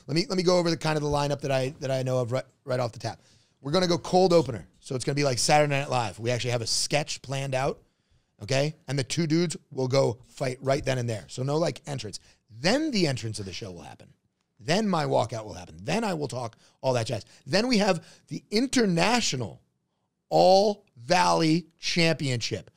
let me go over the kind of the lineup that I know of right off the tap. We're going to go cold opener. So it's going to be like Saturday Night Live. We actually have a sketch planned out, okay? And the two dudes will go fight right then and there. So no like entrance. Then the entrance of the show will happen. Then my walkout will happen. Then I will talk all that jazz. Then we have the International All-Valley Championship.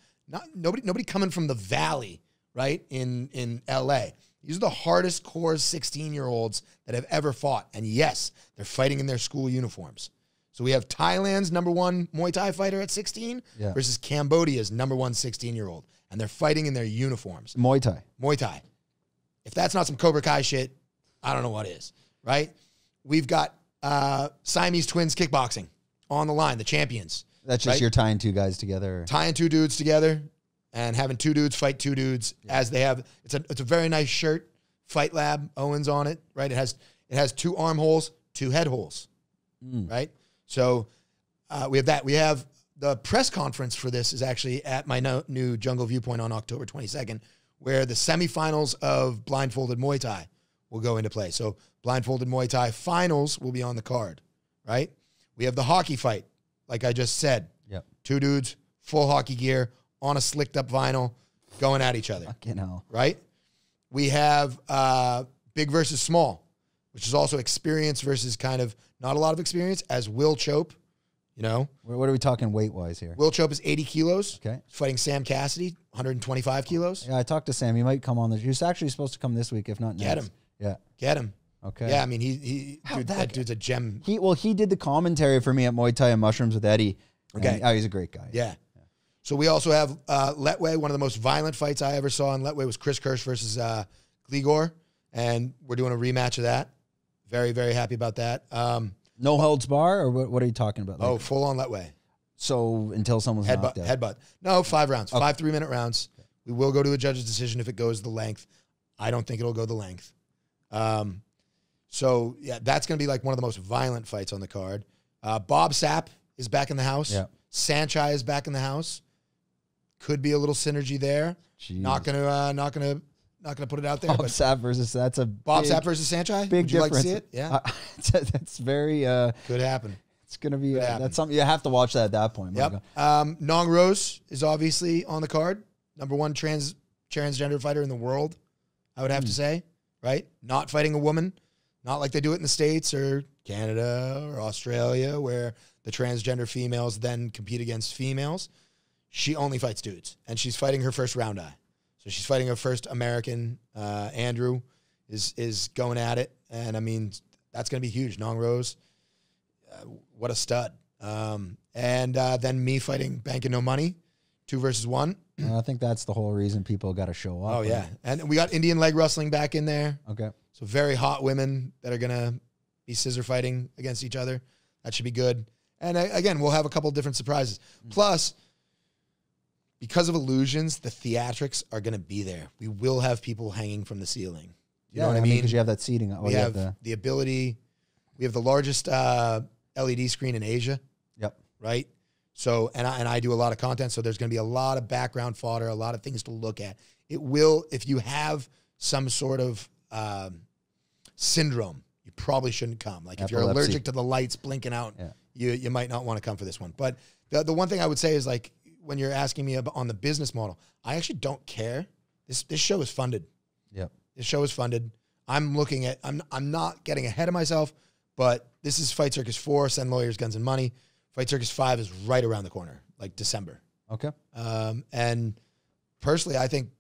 Nobody coming from the Valley, right, in L.A. These are the hardest core 16-year-olds that have ever fought. And yes, they're fighting in their school uniforms. So we have Thailand's #1 Muay Thai fighter at 16 versus Cambodia's #1 16-year-old. And they're fighting in their uniforms. Muay Thai. Muay Thai. If that's not some Cobra Kai shit, I don't know what is, right? We've got Siamese twins kickboxing on the line, the champions. That's just you're tying two guys together. Tying two dudes together and having two dudes fight two dudes as they have. It's a very nice shirt, Fight Lab, Owens on it, right? It has 2 arm holes, 2 head holes, right? So we have that. We have the press conference for this is actually at my new Jungle Viewpoint on October 22nd, where the semifinals of blindfolded Muay Thai will go into play. So blindfolded Muay Thai finals will be on the card, right? We have the hockey fight, like I just said. Yep. 2 dudes, full hockey gear, on a slicked up vinyl, going at each other. Fucking hell. Right? We have big versus small, which is also experience versus kind of not a lot of experience, as Will Chope, you know. What are we talking weight-wise here? Will Chope is 80 kilos. Okay. He's fighting Sam Cassidy, 125 kilos. Yeah, I talked to Sam. He might come on. He was actually supposed to come this week, if not next. Get him. Yeah. Get him. Okay. Yeah, I mean, dude, that dude's a gem. He did the commentary for me at Muay Thai and Mushrooms with Eddie. Okay. Oh, he's a great guy. Yeah. So we also have Letway. One of the most violent fights I ever saw in Letway was Chris Kirsch versus Gligor, and we're doing a rematch of that. Very, very happy about that. No holds bar, or what are you talking about? Oh, full on Letway. So until someone's knocked out. Headbutt. No, 5 rounds. Okay. 5 3-minute rounds. Okay. We will go to a judge's decision if it goes the length. I don't think it'll go the length. So, yeah, that's going to be like one of the most violent fights on the card. Bob Sapp is back in the house. Yeah. Sanchai is back in the house. Could be a little synergy there. Jeez. Not gonna put it out there. Bob Sapp versus Bob Sapp versus Sanchai. Big Would you difference. like to see it? Yeah, that's very. Could happen. It's gonna be. That's something you have to watch that at that point. Yep. Nong Rose is obviously on the card. #1 transgender fighter in the world. I would have to say, right? Not fighting a woman, not like they do it in the States or Canada or Australia, where the transgender females then compete against females. She only fights dudes, and she's fighting her first round eye. So she's fighting her first American. Andrew is going at it, and I mean that's going to be huge. Nong Rose, what a stud. And then me fighting Banking No Money, 2 versus 1. I think that's the whole reason people got to show up. Oh yeah, and we got Indian leg wrestling back in there. Okay, so very hot women that are gonna be scissor fighting against each other. That should be good. And again, we'll have a couple different surprises. Plus, because of Illusions, the theatrics are going to be there. We will have people hanging from the ceiling. You know what I mean? Because you have that seating. We have the ability. We have the largest LED screen in Asia. Yep. Right? So, and I do a lot of content, so there's going to be a lot of background fodder, a lot of things to look at. It will, if you have some sort of syndrome, you probably shouldn't come. Like if you're allergic to the lights blinking out, you might not want to come for this one. But the one thing I would say is, like, when you're asking me about on the business model, I actually don't care. This show is funded. Yep. This show is funded. I'm not getting ahead of myself, but this is Fight Circus 4, Send Lawyers, Guns and Money. Fight Circus 5 is right around the corner, like December. Okay. And personally, I think,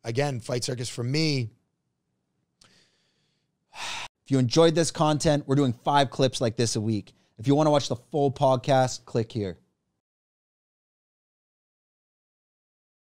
again, Fight Circus for me. If you enjoyed this content, we're doing 5 clips like this a week. If you want to watch the full podcast, click here.